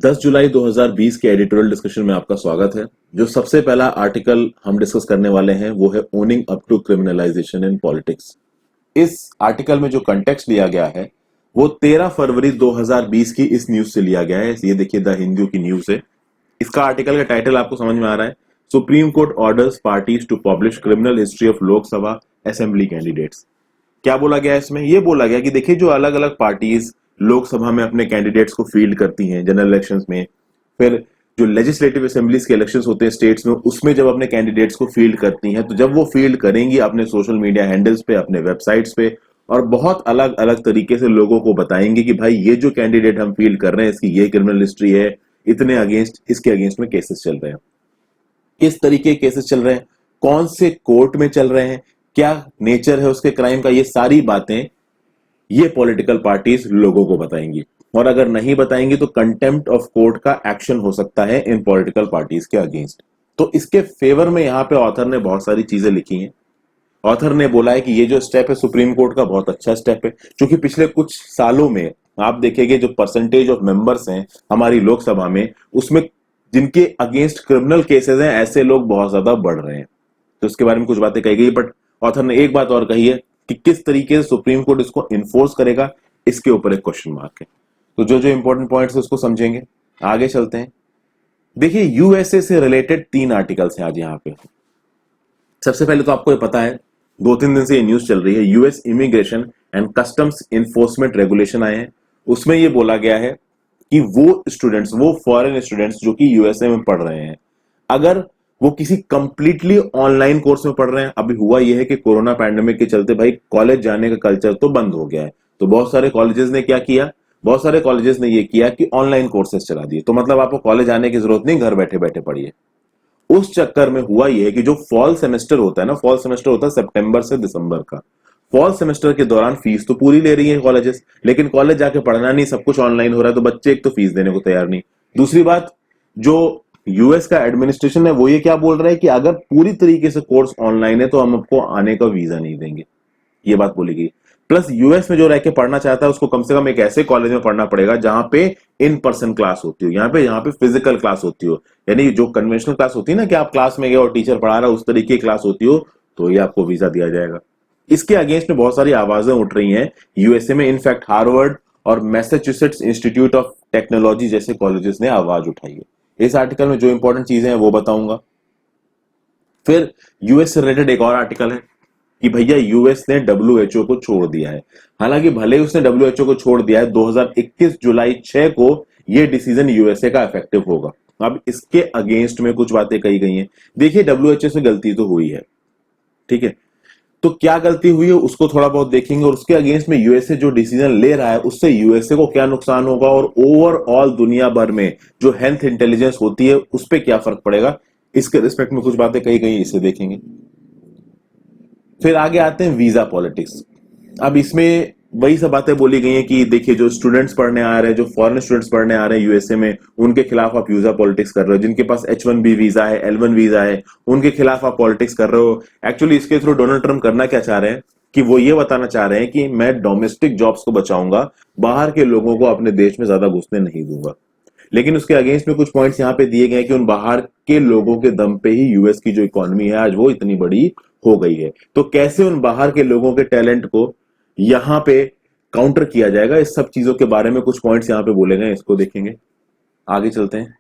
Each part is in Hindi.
10 जुलाई 2020 के एडिटोरियल डिस्कशन में आपका स्वागत है। जो सबसे पहला आर्टिकल हम डिस्कस करने वाले हैं वो है owning up to criminalisation in politics. इस आर्टिकल में जो कंटेक्स्ट लिया गया है वो 13 फरवरी 2020 की इस न्यूज से लिया गया है। ये देखिए द हिंदू की न्यूज है। इसका आर्टिकल का टाइटल आपको समझ में आ रहा है, Supreme Court orders parties to publish criminal history of Lok Sabha assembly candidates. क्या बोला गया इसमें? ये बोला गया कि देखिए जो अलग अलग पार्टीज लोकसभा में अपने कैंडिडेट्स को फील्ड करती हैं जनरल इलेक्शंस में, फिर जो लेजिस्लेटिव असेंबलीज के इलेक्शंस होते हैं स्टेट्स में, उसमें जब अपने कैंडिडेट्स को फील्ड करती हैं तो जब वो फील्ड करेंगी अपने सोशल मीडिया हैंडल्स पे, अपने वेबसाइट्स पे और बहुत अलग अलग तरीके से लोगों को बताएंगे कि भाई ये जो कैंडिडेट हम फील्ड कर रहे हैं इसकी ये क्रिमिनल हिस्ट्री है, इतने अगेंस्ट, इसके अगेंस्ट में केसेस चल रहे हैं, किस तरीके के केसेस चल रहे हैं, कौन से कोर्ट में चल रहे हैं, क्या नेचर है उसके क्राइम का, ये सारी बातें ये पॉलिटिकल पार्टीज लोगों को बताएंगी। और अगर नहीं बताएंगी तो कंटेम्प्ट ऑफ कोर्ट का एक्शन हो सकता है इन पॉलिटिकल पार्टीज के अगेंस्ट। तो इसके फेवर में यहां पे ऑथर ने बहुत सारी चीजें लिखी हैं। ऑथर ने बोला है कि ये जो स्टेप है सुप्रीम कोर्ट का बहुत अच्छा स्टेप है, क्योंकि पिछले कुछ सालों में आप देखेंगे जो परसेंटेज ऑफ मेंबर्स हैं हमारी लोकसभा में, उसमें जिनके अगेंस्ट क्रिमिनल केसेस हैं ऐसे लोग बहुत ज्यादा बढ़ रहे हैं। तो इसके बारे में कुछ बातें कही गई, बट ऑथर ने एक बात और कही है कि किस तरीके से सुप्रीम कोर्ट इसको इन्फोर्स करेगा, इसके ऊपर एक क्वेश्चन मार्क है। तो जो जो इंपॉर्टेंट पॉइंट्स है उसको समझेंगे, आगे चलते हैं। देखिए यूएसए से रिलेटेड 3 आर्टिकल्स हैं आज यहाँ पे। सबसे पहले तो आपको ये पता है 2-3 दिन से ये न्यूज चल रही है, US immigration and customs enforcement regulation आए हैं। उसमें ये बोला गया है कि वो स्टूडेंट्स, वो फॉरेन स्टूडेंट्स जो कि यूएसए में पढ़ रहे हैं, अगर वो किसी कंप्लीटली ऑनलाइन कोर्स में पढ़ रहे हैं, अभी हुआ यह है कि कोरोना पैंडेमिक के चलते भाई कॉलेज जाने का कल्चर तो बंद हो गया है, तो बहुत सारे कॉलेजेस ने क्या किया, बहुत सारे कॉलेजेस ने ये किया कि ऑनलाइन कोर्सेज चला दिए। तो मतलब आपको कॉलेज आने की जरूरत नहीं, घर बैठे बैठे पढ़िए। उस चक्कर में हुआ यह है कि जो फॉल सेमेस्टर होता है ना, फॉल सेमेस्टर होता है सितंबर से दिसंबर का, फॉल सेमेस्टर के दौरान फीस तो पूरी ले रही है कॉलेजेस, लेकिन कॉलेज जाके पढ़ना नहीं, सब कुछ ऑनलाइन हो रहा है, तो बच्चे एक तो फीस देने को तैयार नहीं। दूसरी बात, जो यूएस का एडमिनिस्ट्रेशन है वो ये क्या बोल रहा है कि अगर पूरी तरीके से कोर्स ऑनलाइन है तो हम आपको आने का वीजा नहीं देंगे, ये बात बोली गई। प्लस यूएस में जो रह के पढ़ना चाहता है उसको कम से कम एक ऐसे कॉलेज में पढ़ना पड़ेगा जहां पे इन पर्सन क्लास होती हो, यहाँ पे फिजिकल क्लास होती हो, यानी जो कन्वेंशनल क्लास होती है ना कि आप क्लास में गए और टीचर पढ़ा रहा है, उस तरीके की क्लास होती हो, तो ये आपको वीजा दिया जाएगा। इसके अगेंस्ट में बहुत सारी आवाजें उठ रही हैं यूएसए में। इनफैक्ट हार्वर्ड और मैसाचुसेट्स इंस्टीट्यूट ऑफ टेक्नोलॉजी जैसे कॉलेजेस ने आवाज उठाई है। इस आर्टिकल में जो इंपॉर्टेंट चीजें हैं वो बताऊंगा। फिर यूएस से रिलेटेड एक और आर्टिकल है कि भैया यूएस ने डब्ल्यूएचओ को छोड़ दिया है। हालांकि भले ही उसने डब्ल्यूएचओ को छोड़ दिया है, 2021 जुलाई 6 को यह डिसीजन यूएसए का इफेक्टिव होगा। अब इसके अगेंस्ट में कुछ बातें कही गई हैं। देखिए डब्ल्यूएचओ से गलती तो हुई है, ठीक है, तो क्या गलती हुई है उसको थोड़ा बहुत देखेंगे, और उसके अगेंस्ट में यूएसए जो डिसीजन ले रहा है उससे यूएसए को क्या नुकसान होगा, और ओवरऑल दुनिया भर में जो हेल्थ इंटेलिजेंस होती है उस पर क्या फर्क पड़ेगा, इसके रिस्पेक्ट में कुछ बातें कही गई, इसे देखेंगे। फिर आगे आते हैं वीजा पॉलिटिक्स। अब इसमें वही सब बातें बोली गई हैं कि देखिए जो स्टूडेंट्स पढ़ने आ रहे हैं, जो फॉरेन स्टूडेंट्स पढ़ने आ रहे हैं यूएसए में, उनके खिलाफ आप वीजा पॉलिटिक्स कर रहे हो। जिनके पास H1B वीजा है, L1 वीजा है, उनके खिलाफ आप पॉलिटिक्स कर रहे हो। एक्चुअली इसके थ्रू डोनाल्ड ट्रम्प करना क्या चाह रहे हैं कि वो ये बताना चाह रहे हैं कि मैं डोमेस्टिक जॉब्स को बचाऊंगा, बाहर के लोगों को अपने देश में ज्यादा घुसने नहीं दूंगा। लेकिन उसके अगेंस्ट में कुछ पॉइंट्स यहाँ पे दिए गए कि उन बाहर के लोगों के दम पे ही यूएस की जो इकोनॉमी है आज वो इतनी बड़ी हो गई है। तो कैसे उन बाहर के लोगों के टैलेंट को यहां पे काउंटर किया जाएगा, इस सब चीजों के बारे में कुछ पॉइंट्स यहां पे बोले गए, इसको देखेंगे। आगे चलते हैं।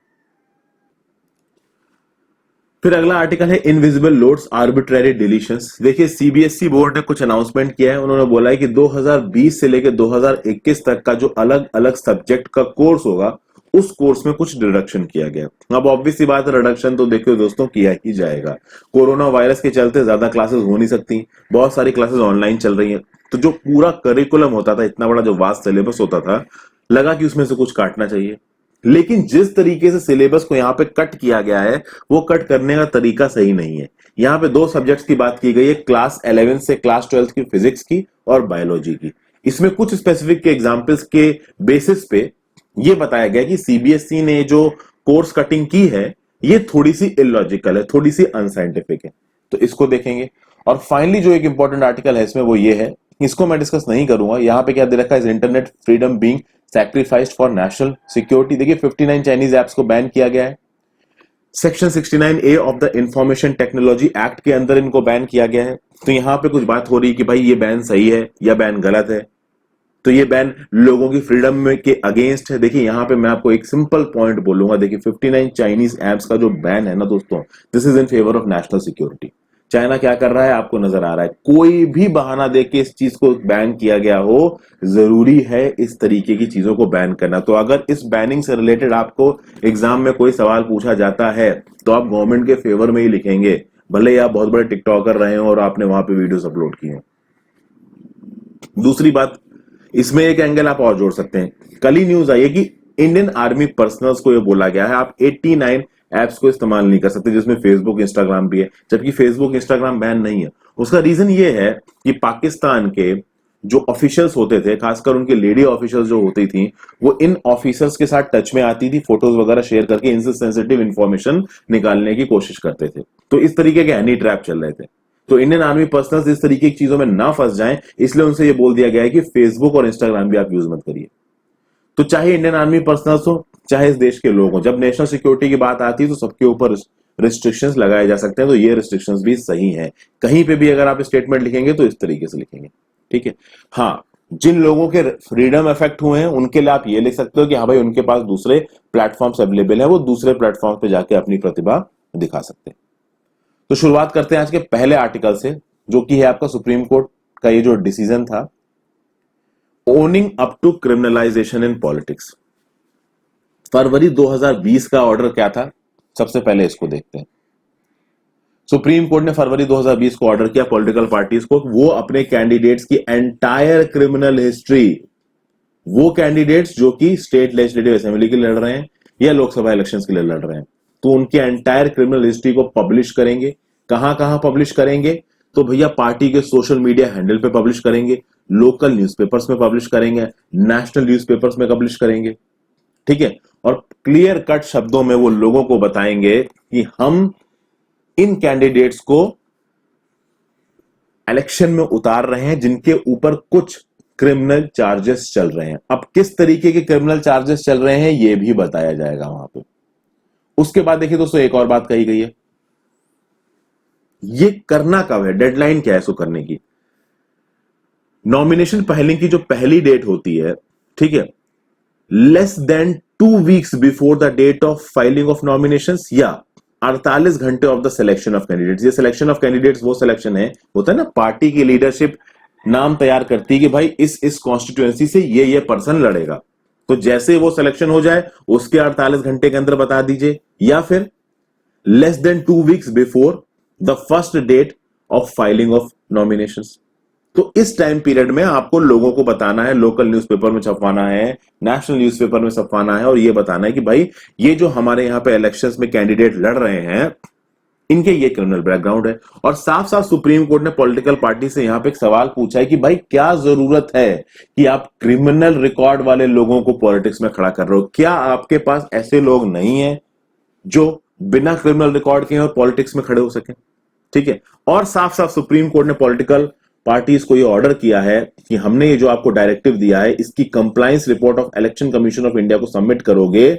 फिर अगला आर्टिकल है इनविजिबल लोड्स आर्बिट्रेरी डिलीशंस। देखिए सीबीएसई बोर्ड ने कुछ अनाउंसमेंट किया है। उन्होंने बोला है कि 2020 से लेकर 2021 तक का जो अलग अलग सब्जेक्ट का कोर्स होगा उस कोर्स में कुछ रिडक्शन किया गया। अब ऑब्वियस सी बात है, रिडक्शन तो देखिए दोस्तों किया ही जाएगा। कोरोना वायरस के चलते ज्यादा क्लासेस हो नहीं सकती, बहुत सारी क्लासेस ऑनलाइन चल रही हैं, तो जो पूरा करिकुलम होता था, इतना बड़ा जो वास्ट सिलेबस होता था, लगा कि उसमें से कुछ काटना चाहिए। लेकिन जिस तरीके से सिलेबस को यहाँ पे कट किया गया है वो कट करने का तरीका सही नहीं है। यहाँ पे 2 सब्जेक्ट्स की बात की गई है, क्लास 11 से क्लास 12 की फिजिक्स की और बायोलॉजी की। इसमें कुछ स्पेसिफिक के एग्जाम्पल्स के बेसिस पे ये बताया गया कि सीबीएसई ने जो कोर्स कटिंग की है ये थोड़ी सी इलॉजिकल है, थोड़ी सी अनसाइंटिफिक है, तो इसको देखेंगे। और फाइनली जो एक इंपॉर्टेंट आर्टिकल है इसमें वो ये है, इसको मैं डिस्कस नहीं करूंगा। यहाँ पे क्या दे रखा है, internet freedom being sacrificed for national security. देखिए 59 चाइनीज एप्स को बैन किया गया है। Section 69A of the information technology act के अंदर इनको बैन किया गया है। तो यहां पे कुछ बात हो रही है कि भाई ये बैन सही है या बैन गलत है, तो ये बैन लोगों की फ्रीडम में के अगेंस्ट है। देखिए यहां पे मैं आपको एक सिंपल पॉइंट बोलूंगा, देखिए 59 चाइनीज एप्स का जो बैन है ना दोस्तों, this is in favour of national security. China क्या कर रहा है आपको नजर आ रहा है, कोई भी बहाना देके इस चीज को बैन किया गया हो, जरूरी है इस तरीके की चीजों को बैन करना। तो अगर इस बैनिंग से रिलेटेड आपको एग्जाम में कोई सवाल पूछा जाता है तो आप गवर्नमेंट के फेवर में ही लिखेंगे, भले ही आप बहुत बड़े टिकटॉकर रहे हो और आपने वहां पे वीडियोस अपलोड किए हैं। दूसरी बात, इसमें एक एंगल आप और जोड़ सकते हैं। कल ही न्यूज आई है कि इंडियन आर्मी पर्सनल्स को यह बोला गया है आप 89 एप्स को इस्तेमाल नहीं कर सकते, जिसमें फेसबुक इंस्टाग्राम भी है, जबकि फेसबुक इंस्टाग्राम बैन नहीं है। उसका रीजन ये है कि पाकिस्तान के जो ऑफिशियल्स होते थे, खासकर उनके लेडी ऑफिशियल्स जो होती थी, वो इन ऑफिसर्स के साथ टच में आती थी, फोटोज वगैरह शेयर करके इनसे सेंसिटिव इंफॉर्मेशन निकालने की कोशिश करते थे। तो इस तरीके के हनी ट्रैप चल रहे थे। तो इंडियन आर्मी पर्सनल्स इस तरीके की चीजों में ना फंस जाएं, इसलिए उनसे ये बोल दिया गया है कि फेसबुक और इंस्टाग्राम भी आप यूज मत करिए। तो चाहे इंडियन आर्मी पर्सनल्स हो, चाहे इस देश के लोग हो, जब नेशनल सिक्योरिटी की बात आती है तो सबके ऊपर रिस्ट्रिक्शंस लगाए जा सकते हैं। तो ये रिस्ट्रिक्शंस भी सही हैं। कहीं पे भी अगर आप स्टेटमेंट लिखेंगे तो इस तरीके से लिखेंगे, ठीक है। हाँ, जिन लोगों के फ्रीडम अफेक्ट हुए हैं उनके लिए आप ये लिख सकते हो कि हाँ भाई उनके पास दूसरे प्लेटफॉर्म्स अवेलेबल है, वो दूसरे प्लेटफॉर्म पे जाके अपनी प्रतिभा दिखा सकते हैं। तो शुरुआत करते हैं आज के पहले आर्टिकल से, जो कि है आपका सुप्रीम कोर्ट का ये जो डिसीजन था, owning up to criminalisation in politics. फरवरी 2020 का ऑर्डर क्या था, सबसे पहले इसको देखते हैं। सुप्रीम कोर्ट ने फरवरी 2020 को ऑर्डर किया पॉलिटिकल पार्टीज को वो अपने कैंडिडेट्स की एंटायर क्रिमिनल हिस्ट्री, वो कैंडिडेट्स जो कि स्टेट लेजिस्लेटिव असेंबली के लिए लड़ रहे हैं या लोकसभा इलेक्शंस के लिए लड़ रहे हैं, तो उनकी एंटायर क्रिमिनल हिस्ट्री को पब्लिश करेंगे। कहां कहां पब्लिश करेंगे, तो भैया पार्टी के सोशल मीडिया हैंडल पे पब्लिश करेंगे, लोकल न्यूज़पेपर्स में पब्लिश करेंगे, नेशनल न्यूज़पेपर्स में पब्लिश करेंगे, ठीक है। और क्लियर कट शब्दों में वो लोगों को बताएंगे कि हम इन कैंडिडेट्स को इलेक्शन में उतार रहे हैं जिनके ऊपर कुछ क्रिमिनल चार्जेस चल रहे हैं। अब किस तरीके के क्रिमिनल चार्जेस चल रहे हैं ये भी बताया जाएगा वहां पे। उसके बाद देखिए दोस्तों, एक और बात कही गई है, ये करना कब है, डेडलाइन क्या है इसको करने की। नॉमिनेशन फाइलिंग की जो पहली डेट होती है, ठीक है, less than 2 weeks before the date of filing of nominations या 48 घंटे of the selection of candidates. ये सिलेक्शन ऑफ कैंडिडेट्स वो सिलेक्शन है, होता है ना, पार्टी की लीडरशिप नाम तैयार करती है कि भाई इस कॉन्स्टिट्यूएंसी से ये पर्सन लड़ेगा, तो जैसे वो सिलेक्शन हो जाए उसके 48 घंटे के अंदर बता दीजिए, या फिर less than 2 weeks before the first date of filing of nominations. तो इस टाइम पीरियड में आपको लोगों को बताना है, लोकल न्यूज़पेपर में छपवाना है, नेशनल न्यूज़पेपर में छपवाना है, और ये बताना है कि भाई ये जो हमारे यहां पे इलेक्शंस में कैंडिडेट लड़ रहे हैं इनके ये क्रिमिनल बैकग्राउंड है। और साफ साफ सुप्रीम कोर्ट ने पॉलिटिकल पार्टी से यहां पे एक सवाल पूछा है कि भाई क्या जरूरत है कि आप क्रिमिनल रिकॉर्ड वाले लोगों को पॉलिटिक्स में खड़ा कर रहे हो, क्या आपके पास ऐसे लोग नहीं है जो बिना क्रिमिनल रिकॉर्ड के और पॉलिटिक्स में खड़े हो सके, ठीक है। और साफ साफ सुप्रीम कोर्ट ने पॉलिटिकल पार्टीज को ये ऑर्डर किया है कि हमने ये जो आपको डायरेक्टिव दिया है इसकी compliance report of election commission of India को सबमिट करोगे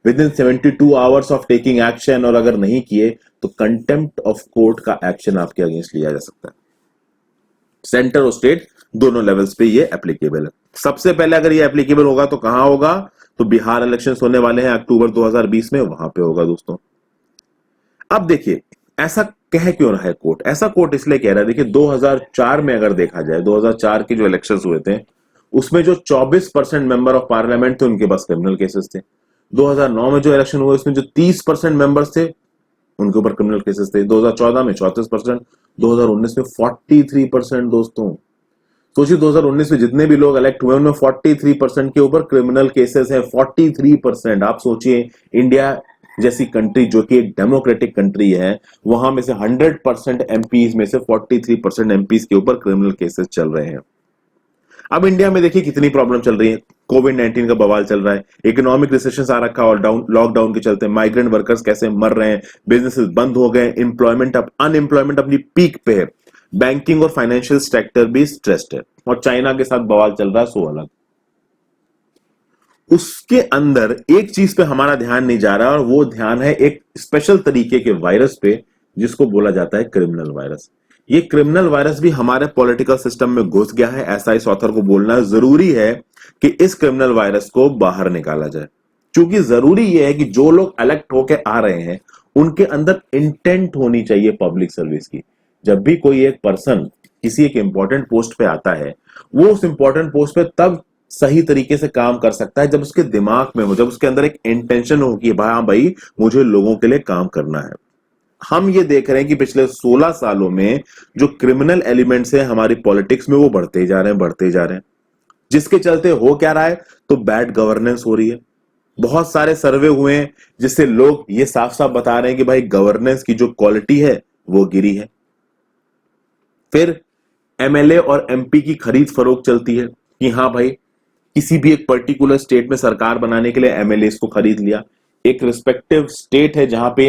with in 72 hours of taking action, और अगर नहीं किए तो कंटेम्प्ट ऑफ कोर्ट का एक्शन आपके अगेंस्ट लिया जा सकता है। सेंटर और स्टेट दोनों लेवल्स पे ये एप्लीकेबल है। सबसे पहले अगर ये एप्लीकेबल होगा तो कहां होगा, तो बिहार इलेक्शंस होने वाले हैं अक्टूबर 2020 में, वहां पे होगा दोस्तों। अब देखिए ऐसा कह क्यों रहा है कोर्ट, ऐसा कोर्ट इसलिए कह रहा है, देखिए 2004 में अगर देखा जाए, 2004 के जो इलेक्शंस हुए थे उसमें जो 24% मेंबर ऑफ पार्लियामेंट थे उनके पास क्रिमिनल केसेस थे। 2009 में जो इलेक्शन हुए उसमें जो 30% मेंबर्स थे उनके ऊपर क्रिमिनल केसेस थे। 2014 में 34%, 2019 में 43%। दोस्तों सोचिए 2019 में जितने भी लोग इलेक्ट हुए उनमें 43% के ऊपर क्रिमिनल केसेस हैं। 43%। आप सोचिए इंडिया जैसी कंट्री जो कि एक डेमोक्रेटिक कंट्री है, वहां में से 100% एमपीज में से 43% एमपीज के ऊपर क्रिमिनल केसेस चल रहे हैं। अब इंडिया में देखिए कितनी प्रॉब्लम चल रही है, कोविड-19 का बवाल चल रहा है, इकोनॉमिक रिसेशन आ रखा और लॉकडाउन के चलते माइग्रेंट वर्कर्स कैसे मर रहे हैं, बिजनेसेस बंद हो गए, अनएम्प्लॉयमेंट अपनी पीक पे है, बैंकिंग और फाइनेंशियल सेक्टर भी स्ट्रेस्ड है, और चाइना के साथ बवाल चल रहा है सो अलग। उसके अंदर एक चीज पे हमारा ध्यान नहीं जा रहा और वो ध्यान है एक स्पेशल तरीके के वायरस पे जिसको बोला जाता है क्रिमिनल वायरस। ये क्रिमिनल वायरस भी हमारे पॉलिटिकल सिस्टम में घुस गया है, ऐसा इस ऑथर को बोलना जरूरी है कि इस क्रिमिनल वायरस को बाहर निकाला जाए। क्योंकि जरूरी यह है कि जो लोग इलेक्ट होके आ रहे हैं उनके अंदर इंटेंट होनी चाहिए पब्लिक सर्विस की। जब भी कोई एक पर्सन किसी एक इंपॉर्टेंट पोस्ट पे आता है, वो उस इंपॉर्टेंट पोस्ट पे तब सही तरीके से काम कर सकता है जब उसके दिमाग में हो, जब उसके अंदर एक इंटेंशन हो कि हाँ भाई मुझे लोगों के लिए काम करना है। हम ये देख रहे हैं कि पिछले 16 सालों में जो क्रिमिनल एलिमेंट्स है हमारी पॉलिटिक्स में वो बढ़ते ही जा रहे हैं, बढ़ते ही जा रहे हैं। जिसके चलते हो क्या रहा है, तो बैड गवर्नेंस हो रही है। बहुत सारे सर्वे हुए हैं जिससे लोग ये साफ साफ बता रहे हैं कि भाई गवर्नेंस की जो क्वालिटी है वो गिरी है। फिर एमएलए और एमपी की खरीद फरोख्त चलती है कि हाँ भाई किसी भी एक पर्टिकुलर स्टेट में सरकार बनाने के लिए एमएलए को खरीद लिया। एक रिस्पेक्टिव स्टेट है जहां पे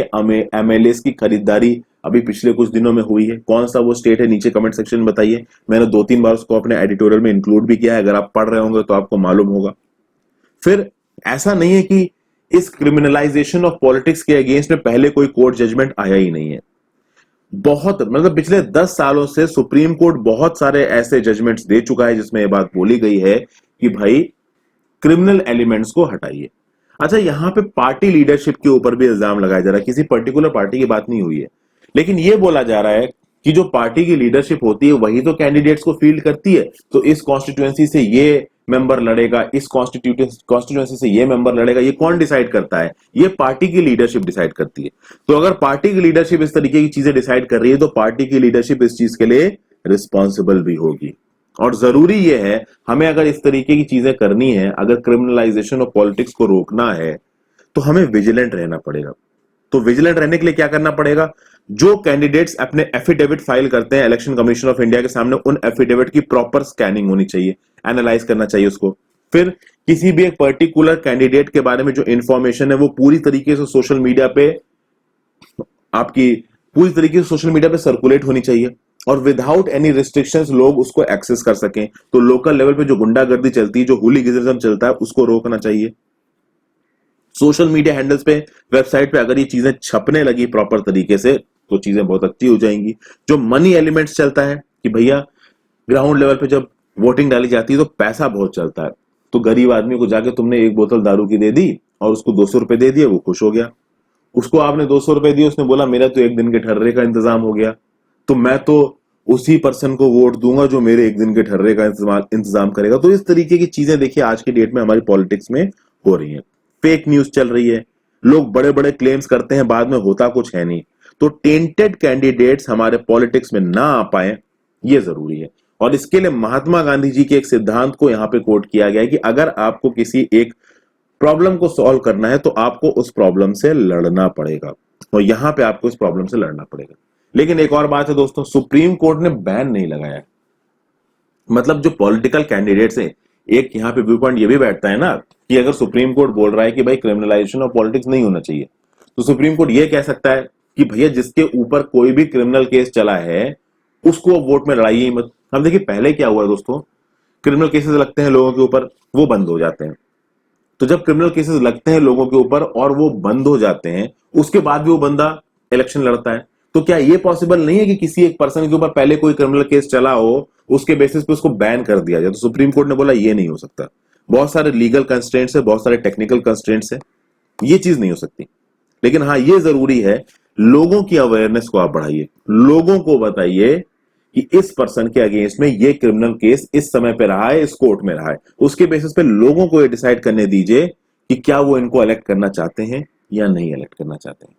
एमएलए की खरीदारी अभी पिछले कुछ दिनों में हुई है। कौन सा वो स्टेट है नीचे कमेंट सेक्शन में बताइए। मैंने 2-3 बार उसको अपने एडिटोरियल में इंक्लूड भी किया है, अगर आप पढ़ रहे होंगे तो आपको मालूम होगा। फिर ऐसा नहीं है कि इस क्रिमिनलाइजेशन ऑफ पॉलिटिक्स के अगेंस्ट में पहले कोई कोर्ट जजमेंट आया ही नहीं है। बहुत मतलब पिछले 10 सालों से सुप्रीम कोर्ट बहुत सारे ऐसे जजमेंट्स दे चुका है जिसमें यह बात बोली गई है कि भाई क्रिमिनल एलिमेंट्स को हटाइए। अच्छा, यहां पे पार्टी लीडरशिप के ऊपर भी इल्जाम लगाया जा रहा है। किसी पर्टिकुलर पार्टी की बात नहीं हुई है, लेकिन यह बोला जा रहा है कि जो पार्टी की लीडरशिप होती है वही तो कैंडिडेट्स को फील्ड करती है। तो इस कॉन्स्टिट्यूएंसी से ये मेंबर लड़ेगा, इस कॉन्स्टिट्यूएंसी से ये मेंबर लड़ेगा, ये कौन डिसाइड करता है? ये पार्टी की लीडरशिप डिसाइड करती है। तो अगर पार्टी की लीडरशिप इस तरीके की चीजें डिसाइड कर रही है तो पार्टी की लीडरशिप इस चीज के लिए रिस्पॉन्सिबल भी होगी। और जरूरी यह है, हमें अगर इस तरीके की चीजें करनी है, अगर क्रिमिनलाइजेशन ऑफ पॉलिटिक्स को रोकना है तो हमें विजिलेंट रहना पड़ेगा। तो विजिलेंट रहने के लिए क्या करना पड़ेगा? जो कैंडिडेट्स अपने एफिडेविट फाइल करते हैं इलेक्शन कमीशन ऑफ इंडिया के सामने, उन एफिडेविट की प्रॉपर स्कैनिंग होनी चाहिए, एनालाइज करना चाहिए उसको। फिर किसी भी एक पर्टिकुलर कैंडिडेट के बारे में जो इंफॉर्मेशन है वो पूरी तरीके से सोशल मीडिया पे सर्कुलेट होनी चाहिए और विदाउट एनी रिस्ट्रिक्शंस लोग उसको एक्सेस कर सकें। तो लोकल लेवल पे जो गुंडागर्दी चलती है, जो हुलीगनिज्म चलता है, उसको रोकना चाहिए। सोशल मीडिया हैंडल्स पे, वेबसाइट पे अगर ये चीजें छपने लगी प्रॉपर तरीके से तो चीजें बहुत अच्छी हो जाएंगी। जो मनी एलिमेंट्स चलता है कि भैया ग्राउंड लेवल पे जब वोटिंग डाली जाती है तो पैसा बहुत चलता है। तो गरीब आदमी को जाके तुमने एक बोतल दारू की दे दी और उसको 200 रुपए दे दिए, वो खुश हो गया। उसको आपने 200 रुपए दिए, उसने बोला मेरा तो एक दिन के ठर्रे का इंतजाम हो गया, तो मैं तो उसी पर्सन को वोट दूंगा जो मेरे एक दिन के ठर्रे का इंतजाम करेगा। तो इस तरीके की चीजें देखिए आज की डेट में हमारी पॉलिटिक्स में हो रही है। फेक न्यूज चल रही है, लोग बड़े बड़े क्लेम्स करते हैं, बाद में होता कुछ है नहीं। तो टेंटेड कैंडिडेट्स हमारे पॉलिटिक्स में ना आ पाए, ये जरूरी है। और इसके लिए महात्मा गांधी जी के एक सिद्धांत को यहां पे कोट किया गया है कि अगर आपको किसी एक प्रॉब्लम को सॉल्व करना है तो आपको उस प्रॉब्लम से लड़ना पड़ेगा, और यहां पे आपको उस प्रॉब्लम से लड़ना पड़ेगा। लेकिन एक और बात है दोस्तों, सुप्रीम कोर्ट ने बैन नहीं लगाया। मतलब जो पॉलिटिकल कैंडिडेट्स हैं, एक यहां पे व्यू पॉइंट ये भी बैठता है ना कि अगर सुप्रीम कोर्ट बोल रहा है कि भाई क्रिमिनलाइजेशन ऑफ पॉलिटिक्स नहीं होना चाहिए, तो सुप्रीम कोर्ट ये कह सकता है कि भैया जिसके ऊपर कोई भी क्रिमिनल केस चला है उसको वोट में लड़ाइए मत। अब देखिए पहले क्या हुआ दोस्तों, क्रिमिनल केसेस लगते हैं लोगों के ऊपर, वो बंद हो जाते हैं। तो जब क्रिमिनल केसेस लगते हैं लोगों के ऊपर और वो बंद हो जाते हैं, उसके बाद भी वो बंदा इलेक्शन लड़ता है। तो क्या ये पॉसिबल नहीं है कि किसी एक पर्सन के ऊपर पहले कोई क्रिमिनल केस चला हो, उसके बेसिस पे उसको बैन कर दिया जाए? तो सुप्रीम कोर्ट ने बोला ये नहीं हो सकता। बहुत सारे लीगल कंस्ट्रेंट्स है, बहुत सारे टेक्निकल कंस्ट्रेंट्स है, ये चीज नहीं हो सकती। लेकिन हाँ, ये जरूरी है लोगों की अवेयरनेस को आप बढ़ाइए, लोगों को बताइए कि इस पर्सन के अगेंस्ट में ये क्रिमिनल केस इस समय पे रहा है, इस कोर्ट में रहा है। उसके बेसिस पे लोगों को ये डिसाइड करने दीजिए कि क्या वो इनको इलेक्ट करना चाहते हैं या नहीं इलेक्ट करना चाहते हैं।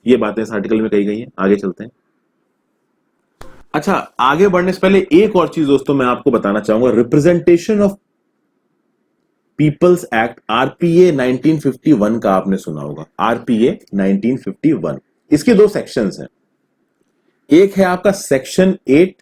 ये बातें इस आर्टिकल में कही गई है। आगे चलते हैं। अच्छा, आगे बढ़ने से पहले एक और चीज दोस्तों मैं आपको बताना चाहूंगा। Representation of people's act RPA 1951 का आपने सुना होगा। आरपीए 1951, इसके 2 सेक्शंस हैं। एक है आपका सेक्शन 8/3,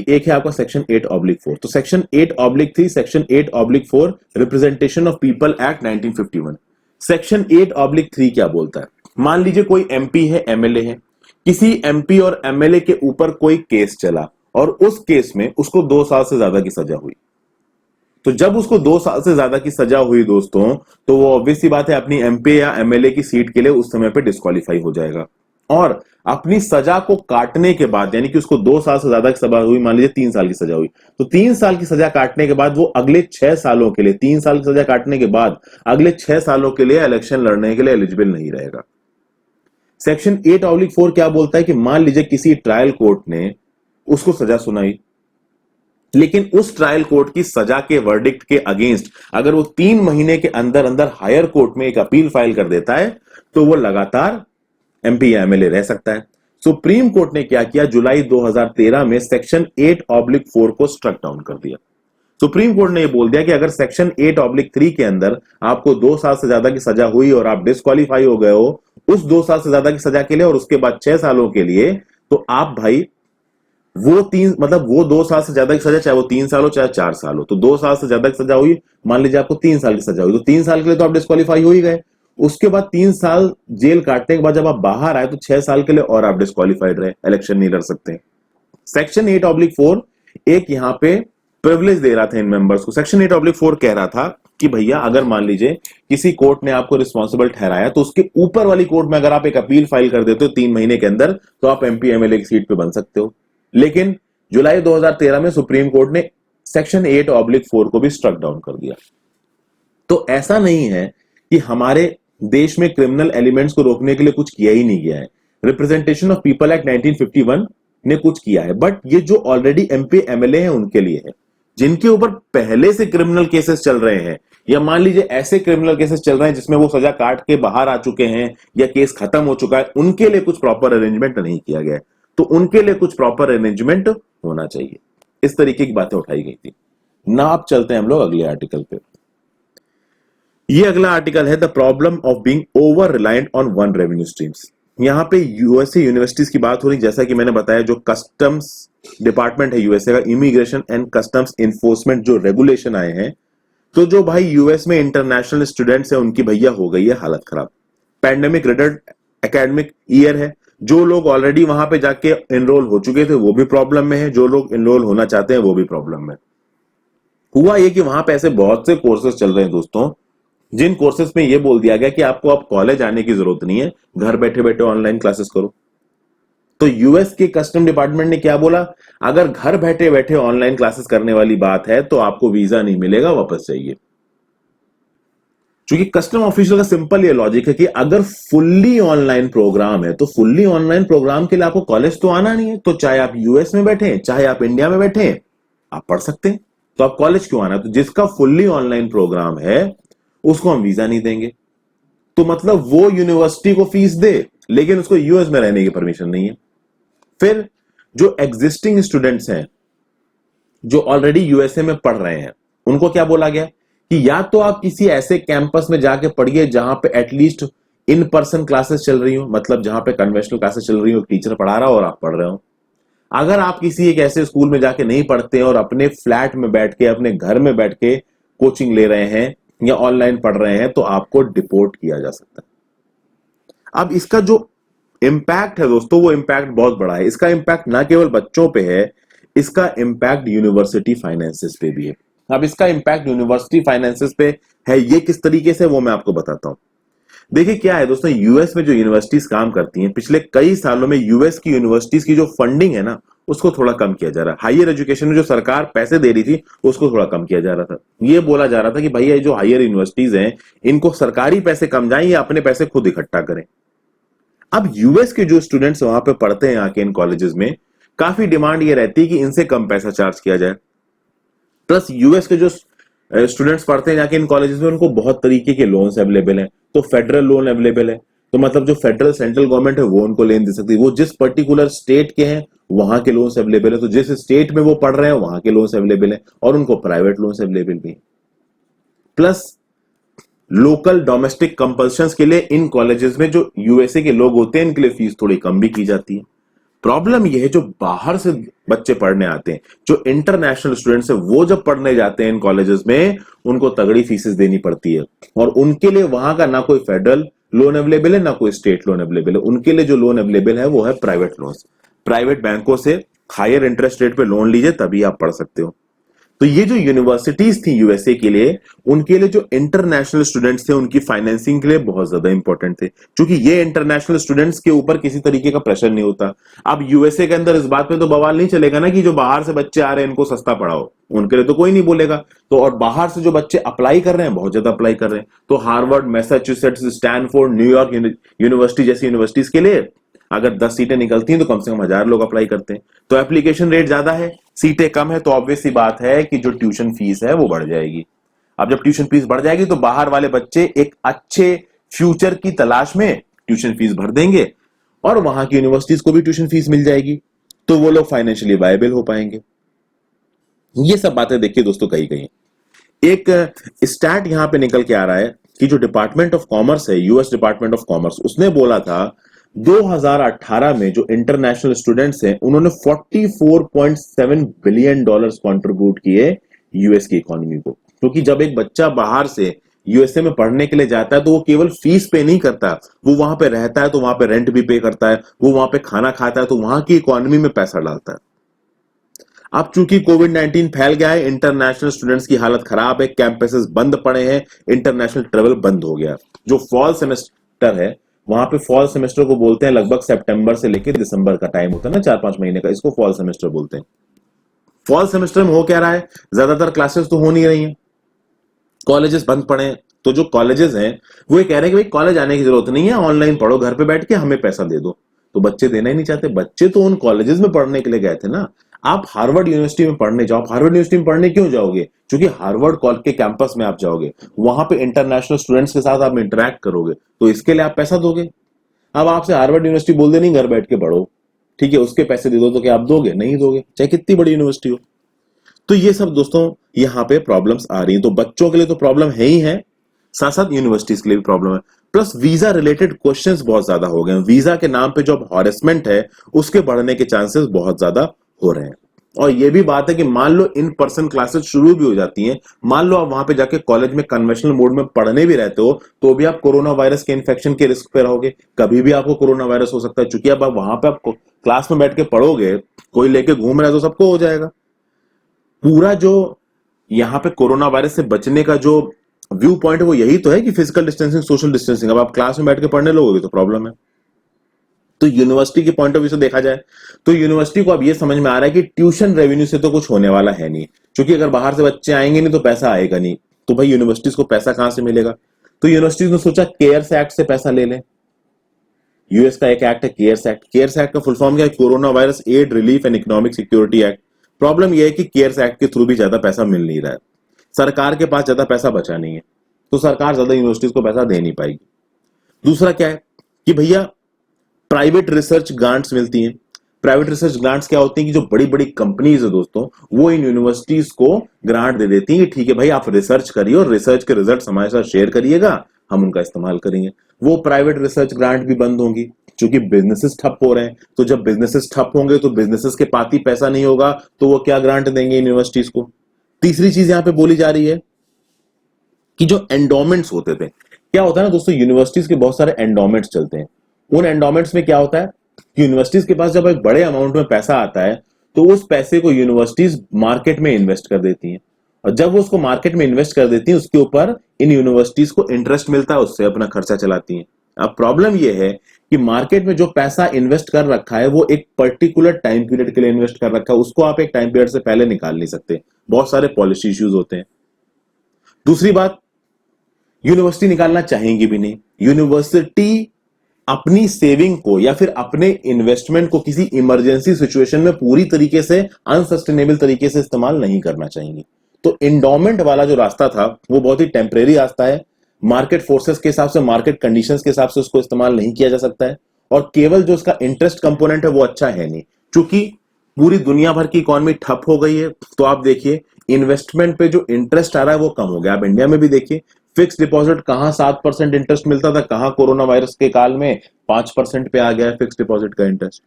एक है आपका सेक्शन 8/4। तो section 8/3, section 8/4 representation of people act 1951। Section 8/3 क्या बोलता है? मान लीजिए कोई एमपी है, एमएलए है, किसी एमपी और एमएलए के ऊपर कोई केस चला और उस केस में उसको 2 साल से ज्यादा की सजा हुई। तो जब उसको 2 साल से ज्यादा की सजा हुई दोस्तों, तो वो ऑब्वियस सी बात है अपनी एमपी या एमएलए की सीट के लिए उस समय पे डिस्क्वालीफाई हो जाएगा। और अपनी सजा को काटने के बाद, यानी कि उसको 2 साल से ज्यादा की सजा हुई, मान लीजिए 3 साल की सजा हुई, तो 3 साल की सजा काटने के बाद वो अगले 6 सालों के लिए, 3 साल की सजा काटने के बाद अगले 6 सालों के लिए इलेक्शन लड़ने के लिए एलिजिबल नहीं रहेगा। सेक्शन 8/4 क्या बोलता है कि मान लीजिए किसी ट्रायल कोर्ट ने उसको सजा सुनाई, लेकिन उस ट्रायल कोर्ट की सजा के वर्डिक्ट के अगेंस्ट अगर वो 3 महीने के अंदर अंदर हायर कोर्ट में एक अपील फाइल कर देता है, तो वो लगातार एमपी या एमएलए रह सकता है। सुप्रीम कोर्ट ने क्या किया, जुलाई 2013 में सेक्शन 8/4 को स्ट्रक डाउन कर दिया। सुप्रीम कोर्ट ने यह बोल दिया कि अगर सेक्शन 8/3 के अंदर आपको 2 साल से ज्यादा की सजा हुई और आप डिस्क्वालीफाई हो गए हो उस 2 साल से ज्यादा की सजा के लिए और उसके बाद 6 सालों के लिए, तो आप भाई वो 2 साल से ज्यादा की सजा, चाहे वो 3 साल हो चाहे 4 साल हो, तो 2 साल से ज्यादा की सजा हुई, मान लीजिए आपको 3 साल की सजा हुई, तो 3 साल के लिए तो आप डिस्क्वालीफाई हो ही गए। उसके बाद 3 साल जेल काटने के बाद जब आप बाहर आए तो 6 साल के लिए और आप डिस्क्वालीफाइड रहे, इलेक्शन नहीं लड़ सकते। सेक्शन 8/4 एक यहां पे प्रिविलेज दे रहा था इन मेंबर्स को। सेक्शन 8/4 कह रहा था कि भैया अगर मान लीजिए किसी कोर्ट ने आपको रिस्पॉन्सिबल ठहराया, तो उसके ऊपर वाली कोर्ट में अगर आप एक अपील फाइल कर देते हो 3 महीने के अंदर, तो आप एमपी एमएलए की सीट पे बन सकते हो। लेकिन जुलाई 2013 में सुप्रीम कोर्ट ने सेक्शन 8/4 को भी स्ट्रक डाउन कर दिया। तो ऐसा नहीं है कि हमारे देश में क्रिमिनल एलिमेंट्स को रोकने के लिए कुछ किया ही नहीं गया है। रिप्रेजेंटेशन ऑफ पीपल एक्ट 1951 ने कुछ किया है, बट ये जो ऑलरेडी एमपी एमएलए हैं उनके लिए है। जिनके ऊपर पहले से क्रिमिनल केसेस चल रहे हैं, या मान लीजिए ऐसे क्रिमिनल केसेस चल रहे हैं जिसमें वो सजा काट के बाहर आ चुके हैं या केस खत्म हो चुका है, उनके लिए कुछ प्रॉपर अरेंजमेंट नहीं किया गया है। तो उनके लिए कुछ प्रॉपर अरेंजमेंट होना चाहिए। इस तरीके की बातें उठाई गई थी ना। आप चलते हैं हम लोग अगले आर्टिकल पे। ये अगला आर्टिकल है the problem of being over reliant on one revenue streams. यहां पे यूएसए यूनिवर्सिटीज की बात हो रही, जैसा कि मैंने बताया जो कस्टम्स डिपार्टमेंट है यूएसए का, इमिग्रेशन एंड कस्टम्स इन्फोर्समेंट जो रेगुलेशन आए हैं, तो जो भाई यूएस में इंटरनेशनल स्टूडेंट्स है उनकी भैया हो गई है हालत खराब। पैंडेमिक रिलेटेड एकेडमिक ईयर है, जो लोग ऑलरेडी वहां पे जाके एनरोल हो चुके थे वो भी प्रॉब्लम में है, जो लोग एनरोल होना चाहते हैं वो भी प्रॉब्लम में। हुआ ये कि वहां पे ऐसे बहुत से कोर्सेज चल रहे हैं दोस्तों, जिन कोर्सेज में ये बोल दिया गया कि आपको अब कॉलेज आने की जरूरत नहीं है, घर बैठे बैठे ऑनलाइन क्लासेस करो। तो यूएस के कस्टम डिपार्टमेंट ने क्या बोला, अगर घर बैठे बैठे ऑनलाइन क्लासेस करने वाली बात है तो आपको वीजा नहीं मिलेगा, वापस जाइए। क्योंकि कस्टम ऑफिसर का सिंपल ये लॉजिक है कि अगर फुल्ली ऑनलाइन प्रोग्राम है तो फुल्ली ऑनलाइन प्रोग्राम के लिए आपको कॉलेज तो आना नहीं है, तो चाहे आप यूएस में बैठे चाहे आप इंडिया में बैठे आप पढ़ सकते हैं, तो आप कॉलेज क्यों आना है? तो जिसका फुल्ली ऑनलाइन प्रोग्राम है उसको हम वीजा नहीं देंगे। तो मतलब वो यूनिवर्सिटी को फीस दे लेकिन उसको यूएस में रहने की परमिशन नहीं है। फिर जो एग्जिस्टिंग स्टूडेंट्स हैं जो ऑलरेडी यूएसए में पढ़ रहे हैं, उनको क्या बोला गया कि या तो आप किसी ऐसे कैंपस में जाके पढ़िए जहां पे एटलीस्ट इन पर्सन क्लासेस चल रही हो, मतलब जहां पे कन्वेंशनल क्लासेस चल रही हो, टीचर पढ़ा रहा हो और आप पढ़ रहे हो। अगर आप किसी एक ऐसे स्कूल में जाके नहीं पढ़ते और अपने फ्लैट में बैठ के अपने घर में बैठ के कोचिंग ले रहे हैं या ऑनलाइन पढ़ रहे हैं, तो आपको डिपोर्ट किया जा सकता है। अब इसका जो इंपैक्ट है दोस्तों, वो इंपैक्ट बहुत बड़ा है। इसका इंपैक्ट ना केवल बच्चों पे है, इसका इंपैक्ट यूनिवर्सिटी फाइनेंसेस पे भी है। अब इसका इंपैक्ट यूनिवर्सिटी फाइनेंसेस पे है, ये किस तरीके से वो मैं आपको बताता हूं। देखिए क्या है दोस्तों, यूएस में जो यूनिवर्सिटीज काम करती हैं, पिछले कई सालों में यूएस की यूनिवर्सिटीज की जो फंडिंग है ना, उसको थोड़ा कम किया जा रहा है। हायर एजुकेशन में जो सरकार पैसे दे रही थी उसको थोड़ा कम किया जा रहा था। ये बोला जा रहा था कि भैया ये जो हायर यूनिवर्सिटीज हैं इनको सरकारी पैसे कम जाएं या अपने पैसे खुद इकट्ठा करें। अब यूएस के जो स्टूडेंट्स वहां पे पढ़ते हैं आके इन कॉलेजेस में, काफी डिमांड ये रहती है कि इनसे कम पैसा चार्ज किया जाए। प्लस यूएस के जो स्टूडेंट्स पढ़ते हैं जाके इन कॉलेजेस में, उनको बहुत तरीके के लोन्स अवेलेबल हैं। तो फेडरल लोन अवेलेबल है, तो मतलब जो फेडरल सेंट्रल गवर्नमेंट है वो उनको लोन दे सकती है। वो जिस पर्टिकुलर स्टेट के हैं वहां के लोन्स अवेलेबल है, तो जिस स्टेट में वो पढ़ रहे हैं वहां के लोन्स अवेलेबल है, और उनको प्राइवेट लोन्स अवेलेबल भी है। प्लस लोकल डोमेस्टिक कंपल्शंस के लिए इन कॉलेजेस में जो यूएसए के लोग होते हैं इनके लिए फीस थोड़ी कम भी की जाती है। प्रॉब्लम यह है जो बाहर से बच्चे पढ़ने आते हैं, जो इंटरनेशनल स्टूडेंट्स है, वो जब पढ़ने जाते हैं इन कॉलेजेस में उनको तगड़ी फीसेस देनी पड़ती है, और उनके लिए वहां का ना कोई फेडरल लोन अवेलेबल है ना कोई स्टेट लोन अवेलेबल है। उनके लिए जो लोन अवेलेबल है वो है प्राइवेट लोन, प्राइवेट बैंकों से हायर इंटरेस्ट रेट पे लोन लीजिए तभी आप पढ़ सकते हो। तो ये जो यूनिवर्सिटीज थी यूएसए के लिए, उनके लिए जो इंटरनेशनल स्टूडेंट्स थे उनकी फाइनेंसिंग के लिए बहुत ज्यादा इंपॉर्टेंट थे, क्योंकि ये इंटरनेशनल स्टूडेंट्स के ऊपर किसी तरीके का प्रेशर नहीं होता। अब यूएसए के अंदर इस बात पे तो बवाल नहीं चलेगा ना कि जो बाहर से बच्चे आ रहे हैं इनको सस्ता पढ़ाओ, उनके लिए तो कोई नहीं बोलेगा। तो और बाहर से जो बच्चे अप्लाई कर रहे हैं बहुत ज्यादा अप्लाई कर रहे हैं, तो Harvard, Massachusetts, Stanford, New York university जैसी यूनिवर्सिटीज के लिए अगर 10 सीटें निकलती हैं तो कम से कम 1000 लोग अप्लाई करते हैं। तो एप्लीकेशन रेट ज्यादा है, सीटें कम है, तो ऑब्वियस सी बात है कि जो ट्यूशन फीस है वो बढ़ जाएगी। अब जब ट्यूशन फीस बढ़ जाएगी तो बाहर वाले बच्चे एक अच्छे फ्यूचर की तलाश में ट्यूशन फीस भर देंगे और वहां की यूनिवर्सिटीज को भी ट्यूशन फीस मिल जाएगी, तो वो लोग फाइनेंशियली वायबल हो पाएंगे। ये सब बातें देखिए दोस्तों, कहीं कहीं एक स्टैट यहां पे निकल के आ रहा है कि जो डिपार्टमेंट ऑफ कॉमर्स है, यूएस डिपार्टमेंट ऑफ कॉमर्स, उसने बोला था 2018 में जो इंटरनेशनल स्टूडेंट्स हैं उन्होंने 44.7 बिलियन डॉलर्स कंट्रीब्यूट किए यूएस की इकोनॉमी को। क्योंकि जब एक बच्चा बाहर से यूएसए में पढ़ने के लिए जाता है तो वो केवल फीस पे नहीं करता, वो वहां पे रहता है तो वहां पे रेंट भी पे करता है, वो वहां पे खाना खाता है, तो वहां की इकोनॉमी में पैसा डालता है। अब चूंकि कोविड-19 फैल गया है, इंटरनेशनल स्टूडेंट्स की हालत खराब है, कैंपसेस बंद पड़े हैं, इंटरनेशनल ट्रेवल बंद हो गया। जो फॉल सेमेस्टर है, वहां पे फॉल सेमेस्टर को बोलते हैं लगभग सितंबर से लेकर दिसंबर का टाइम होता है ना, 4-5 महीने का, इसको फॉल सेमेस्टर बोलते हैं। फॉल सेमेस्टर में हो क्या रहा है, ज्यादातर क्लासेस तो हो नहीं रही हैं, कॉलेजेस बंद पड़े हैं। तो जो कॉलेजेस हैं वो ये कह रहे हैं कि भाई कॉलेज आने की जरूरत नहीं है, ऑनलाइन पढ़ो घर पे बैठ के, हमें पैसा दे दो। तो बच्चे देना ही नहीं चाहते, बच्चे तो उन कॉलेजेस में पढ़ने के लिए गए थे ना। आप हार्वर्ड यूनिवर्सिटी में पढ़ने जाओ, हार्वर्ड यूनिवर्सिटी में पढ़ने क्यों जाओगे? क्योंकि हार्वर्ड कॉलेज के कैंपस में आप जाओगे, वहां पे इंटरनेशनल स्टूडेंट्स के साथ आप इंटरेक्ट करोगे, तो इसके लिए आप पैसा दोगे। अब आपसे हार्वर्ड यूनिवर्सिटी बोल दे नहीं घर बैठ के पढ़ो, ठीक है, उसके पैसे दे दो, तो क्या आप दोगे? नहीं दोगे, चाहे कितनी बड़ी यूनिवर्सिटी हो। तो ये सब दोस्तों यहाँ पे प्रॉब्लम्स आ रही हैं। तो बच्चों के लिए तो प्रॉब्लम है ही है, साथ साथ यूनिवर्सिटीज के लिए भी प्रॉब्लम है। प्लस वीजा रिलेटेड क्वेश्चंस बहुत ज्यादा हो गए हैं, वीजा के नाम पे जो हॉरेसमेंट है उसके बढ़ने के चांसेस बहुत ज्यादा हो रहे हैं। और ये भी बात है कि मान लो इन पर्सन क्लासेस शुरू भी हो जाती हैं, मान लो आप वहां पे जाके कॉलेज में कन्वेंशनल मोड में पढ़ने भी रहते हो, तो भी आप कोरोना वायरस के इन्फेक्शन के रिस्क पे रहोगे, कभी भी आपको कोरोना वायरस हो सकता है। चूंकि अब आप वहां पे आप क्लास में बैठ के पढ़ोगे, कोई लेके घूम रहा है तो सबको हो जाएगा। पूरा जो यहाँ पे कोरोना वायरस से बचने का जो व्यू पॉइंट है वो यही तो है कि फिजिकल डिस्टेंसिंग, सोशल डिस्टेंसिंग। अब आप क्लास में बैठ के पढ़ने लगोगे तो प्रॉब्लम है। तो यूनिवर्सिटी के पॉइंट ऑफ व्यू से देखा जाए तो यूनिवर्सिटी को अब ये समझ में आ रहा है कि ट्यूशन रेवेन्यू से तो कुछ होने वाला है नहीं, क्योंकि अगर बाहर से बच्चे आएंगे नहीं तो पैसा आएगा नहीं, तो भाई यूनिवर्सिटीज को पैसा कहां से मिलेगा? तो यूनिवर्सिटीज ने सोचा केयर्स एक्ट से पैसा ले लें। यूएस का एक एक्ट है केयर्स एक्ट। केयर्स एक्ट का फुल फॉर्म क्या है? Coronavirus aid relief and economic security act. Problem यह है कि केयर्स एक्ट के थ्रू भी ज्यादा पैसा मिल नहीं रहा है, सरकार के पास ज्यादा पैसा बचा नहीं है, तो सरकार ज्यादा यूनिवर्सिटीज को पैसा दे नहीं पाएगी। दूसरा क्या है कि भैया प्राइवेट रिसर्च ग्रांट्स मिलती हैं। प्राइवेट रिसर्च ग्रांट्स क्या होती हैं कि जो बड़ी बड़ी कंपनीज है दोस्तों, वो इन यूनिवर्सिटीज को ग्रांट दे देती हैं कि ठीक है भाई आप रिसर्च करिए और रिसर्च के रिजल्ट हमारे साथ शेयर करिएगा, हम उनका इस्तेमाल करेंगे। वो प्राइवेट रिसर्च ग्रांट भी बंद होंगी क्योंकि बिजनेसेस ठप हो रहे हैं। तो जब बिजनेसेस ठप होंगे तो बिजनेसेस के पास ही पैसा नहीं होगा, तो वो क्या ग्रांट देंगे यूनिवर्सिटीज को? तीसरी चीज यहां पे बोली जा रही है कि जो एंडोमेंट्स होते थे, क्या होता है ना दोस्तों, यूनिवर्सिटीज के बहुत सारे एंडोमेंट्स चलते हैं। उन एंडोमेंट्स में क्या होता है, यूनिवर्सिटीज के पास जब एक बड़े अमाउंट में पैसा आता है तो उस पैसे को यूनिवर्सिटीज मार्केट में इन्वेस्ट कर देती हैं, और जब वो उसको मार्केट में इन्वेस्ट कर देती हैं उसके ऊपर इन यूनिवर्सिटीज को इंटरेस्ट मिलता है, उससे अपना खर्चा चलाती हैं। अब प्रॉब्लम यह है कि मार्केट में जो पैसा इन्वेस्ट कर रखा है वो एक पर्टिकुलर टाइम पीरियड के लिए इन्वेस्ट कर रखा है, उसको आप एक टाइम पीरियड से पहले निकाल नहीं सकते, बहुत सारे पॉलिसी इश्यूज होते हैं। दूसरी बात, यूनिवर्सिटी निकालना चाहेंगी भी नहीं। यूनिवर्सिटी अपनी सेविंग को या फिर अपने इन्वेस्टमेंट को किसी इमरजेंसी सिचुएशन में पूरी तरीके से अनसस्टेनेबल तरीके से इस्तेमाल नहीं करना चाहेंगी। तो इंडोमेंट वाला जो रास्ता था वो बहुत ही टेम्परेरी रास्ता है, मार्केट फोर्सेस के हिसाब से, मार्केट कंडीशंस के हिसाब से उसको इस्तेमाल नहीं किया जा सकता है, और केवल जो उसका इंटरेस्ट कंपोनेंट है वो अच्छा है नहीं, क्योंकि पूरी दुनिया भर की इकोनॉमी ठप हो गई है। तो आप देखिए इन्वेस्टमेंट पे जो इंटरेस्ट आ रहा है वो कम हो गया। आप इंडिया में भी देखिए फिक्स डिपॉजिट कहां 7% इंटरेस्ट मिलता था, कहां कोरोना वायरस के काल में 5% पे आ गया है फिक्स डिपॉजिट का इंटरेस्ट।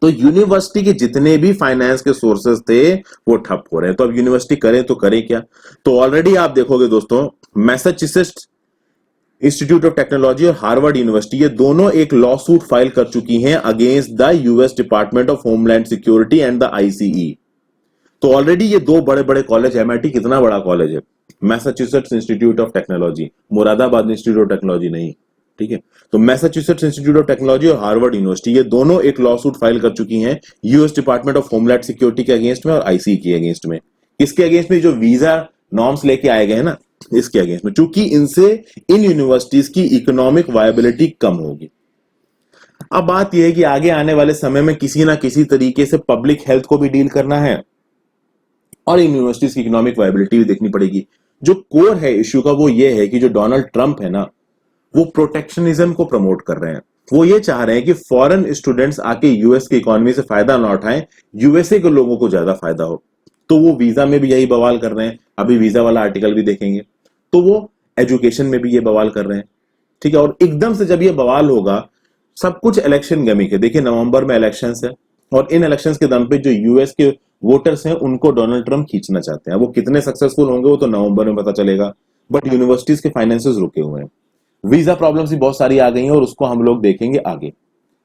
तो यूनिवर्सिटी के जितने भी फाइनेंस के सोर्सेस थे वो ठप हो रहे हैं। तो अब यूनिवर्सिटी करे तो करे क्या? तो ऑलरेडी आप देखोगे दोस्तों, मैसाचुसेट्स इंस्टीट्यूट ऑफ टेक्नोलॉजी और हार्वर्ड यूनिवर्सिटी, ये दोनों एक लॉ सूट फाइल कर चुकी हैं against the US department of homeland security and the ICE. तो ऑलरेडी ये दो बड़े बड़े कॉलेज, एमआईटी कितना बड़ा कॉलेज है, Massachusetts institute of technology, Moradabad institute of technology नहीं, ठीक है। तो मैसाचुसेट्स इंस्टीट्यूट ऑफ टेक्नोलॉजी और हार्वर्ड यूनिवर्सिटी, ये दोनों एक लॉ सूट फाइल कर चुकी हैं US department of homeland security के अगेंस्ट में और आईसीई के अगेंस्ट में। किसके अगेंस्ट में? जो वीजा नॉर्म्स लेके आए गए हैं ना, इसके अगेंस्ट में, क्योंकि इनसे इन यूनिवर्सिटीज की इकोनॉमिक वायबिलिटी कम होगी। अब बात यह है कि आगे आने वाले समय में किसी ना किसी तरीके से पब्लिक हेल्थ को भी डील करना है और इन यूनिवर्सिटीज की इकोनॉमिक वायबिलिटी भी देखनी पड़ेगी। जो कोर है इश्यू का वो ये है कि जो डोनाल्ड ट्रंप है ना, वो प्रोटेक्शनिज्म को प्रमोट कर रहे हैं। वो ये चाह रहे हैं कि फॉरेन स्टूडेंट्स आके यूएस की इकोनॉमी से फायदा ना उठाएं, यूएसए के लोगों को ज्यादा फायदा हो। तो वो वीजा में भी यही बवाल कर रहे हैं, अभी वीजा वाला आर्टिकल भी देखेंगे। तो वो एजुकेशन में भी ये बवाल कर रहे हैं, ठीक है। और एकदम से जब ये बवाल होगा, सब कुछ इलेक्शन गमिक है। देखिए नवंबर में इलेक्शंस है और इन इलेक्शंस के दम पे जो यूएस के वोटर्स हैं उनको डोनाल्ड ट्रंप खींचना चाहते हैं। वो कितने सक्सेसफुल होंगे वो तो नवंबर में पता चलेगा, बट यूनिवर्सिटीज के फाइनेंसेस रुके हुए हैं। वीजा प्रॉब्लम्स भी बहुत सारी आ गई हैं और उसको हम लोग देखेंगे आगे।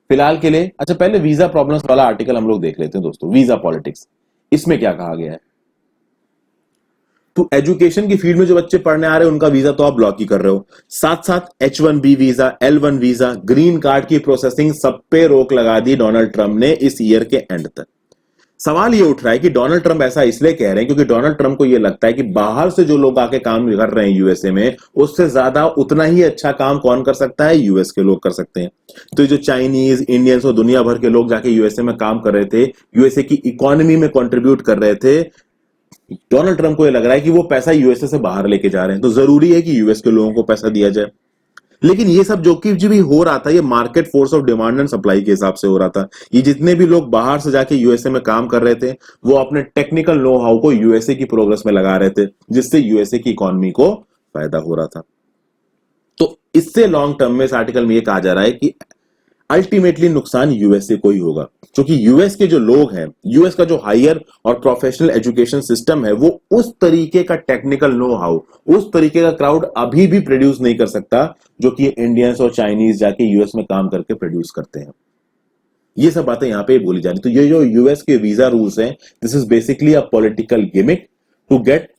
फिलहाल के लिए अच्छा, पहले वीजा प्रॉब्लम्स वाला आर्टिकल हम लोग देख लेते हैं दोस्तों। वीजा पॉलिटिक्स, इसमें क्या कहा गया है? तो एजुकेशन की फील्ड में जो बच्चे पढ़ने आ रहे हैं उनका वीजा तो आप ब्लॉक ही कर रहे हो, साथ साथ H1B visa, L1 visa, green card की प्रोसेसिंग, सब पे रोक लगा दी डोनाल्ड ट्रंप ने इस ईयर के एंड तक। सवाल ये उठ रहा है कि डोनाल्ड ट्रंप ऐसा इसलिए कह रहे हैं क्योंकि डोनाल्ड ट्रंप को यह लगता है कि बाहर से जो लोग आके काम कर रहे हैं यूएसए में, उससे ज्यादा उतना ही अच्छा काम कौन कर सकता है? यूएस के लोग कर सकते हैं। तो जो चाइनीज, इंडियंस और दुनिया भर के लोग जाके यूएसए में काम कर रहे थे, यूएसए की इकोनॉमी में कंट्रीब्यूट कर रहे थे, डोनाल्ड ट्रंप को यह लग रहा है कि वो पैसा यूएसए से बाहर लेके जा रहे हैं, तो जरूरी है कि यूएस के लोगों को पैसा दिया जाए। लेकिन ये सब जो कि भी हो रहा था, ये market force of demand and supply के हिसाब से हो रहा था। ये जितने भी लोग बाहर से जाके यूएसए में काम कर रहे थे, वो अपने टेक्निकल नो हाउ को यूएसए की प्रोग्रेस में लगा रहे थे, जिससे यूएसए की इकोनॉमी को फायदा हो रहा था। तो इससे लॉन्ग टर्म में इस आर्टिकल में ये कहा जा रहा है कि अल्टीमेटली नुकसान यूएसए को ही होगा, क्योंकि यूएस के जो लोग हैं, यूएस का जो हायर और प्रोफेशनल एजुकेशन सिस्टम है, वो उस तरीके का टेक्निकल नो हाउ, उस तरीके का क्राउड अभी भी प्रोड्यूस नहीं कर सकता जो कि इंडियंस और चाइनीज जाके यूएस में काम करके प्रोड्यूस करते हैं। ये सब बातें यहां पे बोली जा रही। तो ये जो यूएस के वीजा रूल्स हैं, this is basically a political gimmick to get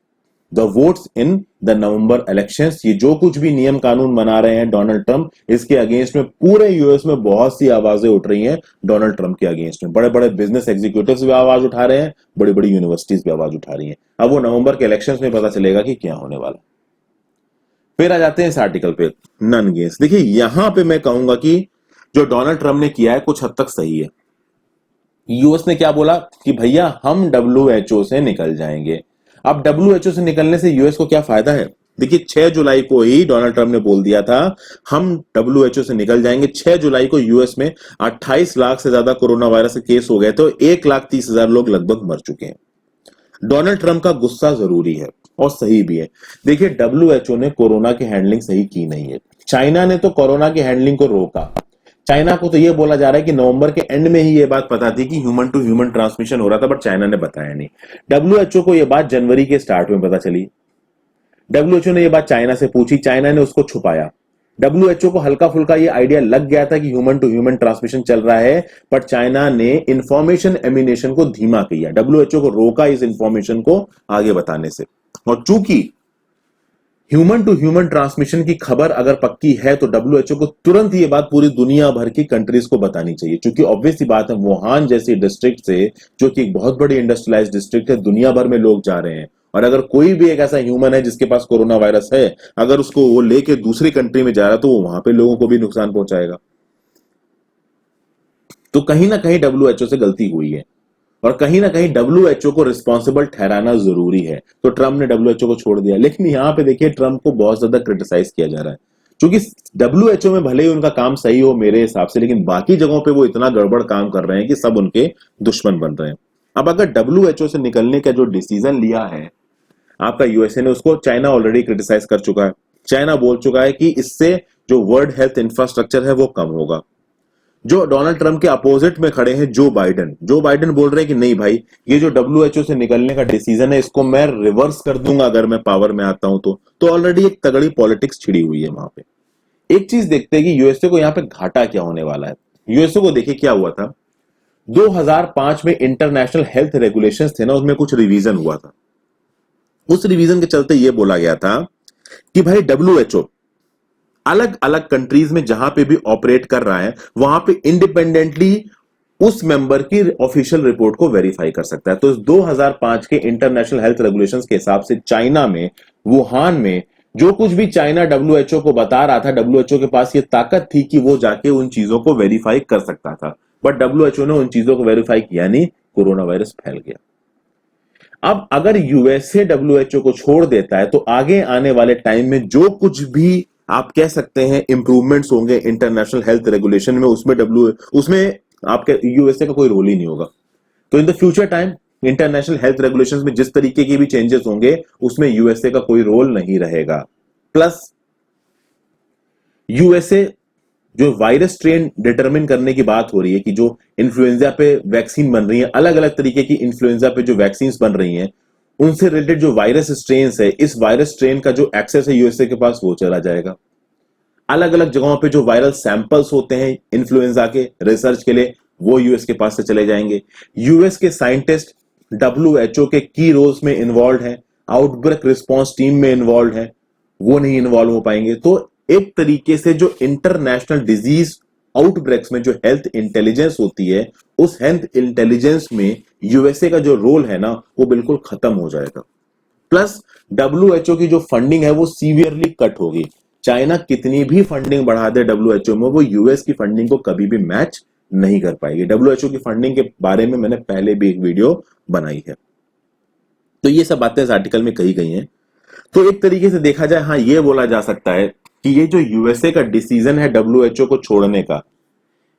the votes in the November elections. ये जो कुछ भी नियम कानून बना रहे हैं डोनाल्ड ट्रंप, इसके अगेंस्ट में पूरे यूएस में बहुत सी आवाजें उठ रही हैं डोनाल्ड ट्रंप के अगेंस्ट में। बड़े बड़े बिजनेस एग्जीक्यूटिव्स भी आवाज उठा रहे हैं, बड़ी बड़ी यूनिवर्सिटीज भी आवाज उठा रही हैं। अब वो नवंबर के इलेक्शंस में पता चलेगा कि क्या होने वाला। फिर आ जाते हैं इस आर्टिकल पे, नन गेन्स। देखिए यहां पे मैं कहूंगा कि जो डोनाल्ड ट्रंप ने किया है कुछ हद तक सही है। यूएस ने क्या बोला कि भैया हम डब्ल्यूएचओ से निकल जाएंगे। अब डब्ल्यूएचओ से निकलने से यूएस को क्या फायदा है? देखिए 6 जुलाई को ही डोनाल्ड ट्रंप ने बोल दिया था हम डब्ल्यूएचओ से निकल जाएंगे। 6 जुलाई को यूएस में 28 लाख से ज्यादा कोरोना वायरस के केस हो गए, तो 1,30,000 लोग लगभग मर चुके हैं। डोनाल्ड ट्रंप का गुस्सा जरूरी है और सही भी है। देखिए डब्ल्यूएचओ ने कोरोना की हैंडलिंग सही की नहीं है। चाइना ने तो कोरोना की हैंडलिंग को रोका। चाइना को तो यह बोला जा रहा है कि नवंबर के एंड में ही यह बात पता थी कि ह्यूमन टू ह्यूमन ट्रांसमिशन हो रहा था, बट चाइना ने बताया नहीं। डब्ल्यूएचओ को यह बात जनवरी के स्टार्ट में पता चली। डब्ल्यूएचओ ने यह बात चाइना से पूछी, चाइना ने उसको छुपाया। डब्ल्यूएचओ को हल्का फुल्का ये आइडिया लग गया था कि ह्यूमन टू ह्यूमन ट्रांसमिशन चल रहा है, पर चाइना ने इंफॉर्मेशन एमिनेशन को धीमा किया। डब्ल्यूएचओ को रोका इस इंफॉर्मेशन को आगे बताने से। और चूंकि ह्यूमन टू ह्यूमन ट्रांसमिशन की खबर अगर पक्की है तो डब्ल्यूएचओ को तुरंत ये बात पूरी दुनिया भर की कंट्रीज को बतानी चाहिए, क्योंकि ऑब्वियस सी बात है वुहान जैसी डिस्ट्रिक्ट से, जो कि एक बहुत बड़ी इंडस्ट्रियलाइज्ड डिस्ट्रिक्ट है, दुनिया भर में लोग जा रहे हैं। और अगर कोई भी एक ऐसा ह्यूमन है जिसके पास कोरोना वायरस है, अगर उसको वो लेके दूसरी कंट्री में जा रहा है, तो वो वहां पे लोगों को भी नुकसान पहुंचाएगा। तो कहीं ना कहीं डब्ल्यूएचओ से गलती हुई है और कहीं ना कहीं डब्ल्यूएचओ को रिस्पॉन्सिबल ठहराना जरूरी है। तो ट्रंप ने डब्ल्यूएचओ को छोड़ दिया। लेकिन यहां पे देखिए ट्रंप को बहुत ज्यादा क्रिटिसाइज किया जा रहा है, क्योंकि डब्ल्यूएचओ में भले ही उनका काम सही हो मेरे हिसाब से, लेकिन बाकी जगहों पे वो इतना गड़बड़ काम कर रहे हैं कि सब उनके दुश्मन बन रहे हैं। अब अगर डब्ल्यूएचओ से निकलने का जो डिसीजन लिया है आपका यूएसए ने, उसको चाइना ऑलरेडी क्रिटिसाइज कर चुका है। चाइना बोल चुका है कि इससे जो वर्ल्ड हेल्थ इंफ्रास्ट्रक्चर है वो कम होगा। जो डोनाल्ड ट्रंप के अपोजिट में खड़े हैं जो बाइडेन बोल रहे हैं कि नहीं भाई, ये जो डब्ल्यूएचओ से निकलने का डिसीजन है इसको मैं रिवर्स कर दूंगा अगर मैं पावर में आता हूं तो ऑलरेडी एक तगड़ी पॉलिटिक्स छिड़ी हुई है वहां पे। एक चीज देखते हैं कि यूएसए को यहां पे घाटा क्या होने वाला है। यूएसए को देखिए क्या हुआ था, 2005 में इंटरनेशनल हेल्थ रेगुलेशंस थे ना, उसमें कुछ रिवीजन हुआ था। उस रिवीजन के चलते यह बोला गया था कि भाई डब्ल्यूएचओ अलग अलग कंट्रीज में जहां पे भी ऑपरेट कर रहा है वहां पे इंडिपेंडेंटली उस मेंबर की ऑफिशियल रिपोर्ट को वेरीफाई कर सकता है। तो इस 2005 के इंटरनेशनल हेल्थ रेगुलेशंस के हिसाब से चाइना में, वुहान में जो कुछ भी चाइना डब्ल्यूएचओ को बता रहा था, डब्ल्यूएचओ के पास ये ताकत थी कि वो जाके उन चीजों को वेरीफाई कर सकता था, बट डब्ल्यूएचओ ने उन चीजों को वेरीफाई किया नहीं, कोरोना वायरस फैल गया। अब अगर यूएसए डब्ल्यूएचओ को छोड़ देता है तो आगे आने वाले टाइम में जो कुछ भी आप कह सकते हैं इंप्रूवमेंट्स होंगे इंटरनेशनल हेल्थ रेगुलेशन में, उसमें आपके यूएसए का कोई रोल ही नहीं होगा। तो in the future time international health regulations में जिस तरीके की भी चेंजेस होंगे उसमें यूएसए का कोई रोल नहीं रहेगा। प्लस यूएसए जो वायरस स्ट्रेन डिटरमिन करने की बात हो रही है कि जो इन्फ्लुएंजा पे वैक्सीन बन रही है, अलग अलग तरीके की इन्फ्लुएंजा पे जो वैक्सीन बन रही हैं, उनसे रिलेटेड जो वायरस स्ट्रेन है, इस वायरस स्ट्रेन का जो एक्सेस है यूएसए के पास वो चला जाएगा। अलग अलग जगहों पे जो वायरल सैंपल्स होते हैं इन्फ्लुएंजा के रिसर्च के लिए वो यूएस के पास से चले जाएंगे। यूएस के साइंटिस्ट डब्ल्यूएचओ के की रोल्स में इन्वॉल्व हैं, आउटब्रेक रिस्पांस टीम में इन्वॉल्व हैं, वो नहीं इन्वॉल्व हो पाएंगे। तो एक तरीके से जो इंटरनेशनल डिजीज आउटब्रेक्स में जो हेल्थ इंटेलिजेंस होती है, उस हेल्थ इंटेलिजेंस में यूएसए का जो रोल है ना वो बिल्कुल खत्म हो जाएगा। प्लस डब्ल्यूएचओ की जो फंडिंग है वो सीवियरली कट होगी। चाइना कितनी भी फंडिंग बढ़ा दे डब्ल्यूएचओ में, वो यूएस की फंडिंग को कभी भी मैच नहीं कर पाएगी। डब्ल्यूएचओ की फंडिंग के बारे में मैंने पहले भी एक वीडियो बनाई है। तो ये सब बातें इस आर्टिकल में कही गई हैं। तो एक तरीके से देखा जाए, हाँ ये बोला जा सकता है कि ये जो यूएसए का डिसीजन है डब्ल्यूएचओ को छोड़ने का,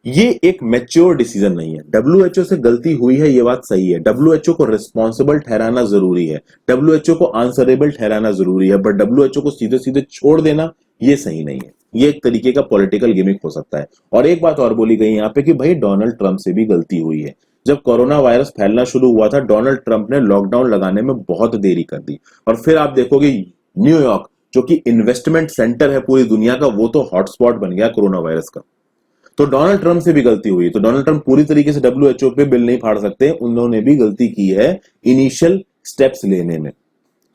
ये एक मैच्योर डिसीजन नहीं है। डब्ल्यूएचओ से गलती हुई है, ये बात सही है। डब्ल्यूएचओ को रिस्पॉन्सिबल ठहराना जरूरी है, डब्ल्यूएचओ को आंसरेबल ठहराना जरूरी है, बट डब्ल्यूएचओ को सीधे सीधे छोड़ देना ये सही नहीं है। ये एक तरीके का पॉलिटिकल गिमिक हो सकता है। और एक बात और बोली गई यहाँ पे कि भाई डोनाल्ड ट्रंप से भी गलती हुई है। जब कोरोना वायरस फैलना शुरू हुआ था, डोनाल्ड ट्रंप ने लॉकडाउन लगाने में बहुत देरी कर दी, और फिर आप देखोगे न्यूयॉर्क जो कि इन्वेस्टमेंट सेंटर है पूरी दुनिया का, वो तो हॉटस्पॉट बन गया कोरोना वायरस का। तो डोनाल्ड ट्रंप से भी गलती हुई। तो डोनाल्ड ट्रंप पूरी तरीके से डब्ल्यूएचओ पे बिल नहीं फाड़ सकते, उन्होंने भी गलती की है इनिशियल स्टेप्स लेने में।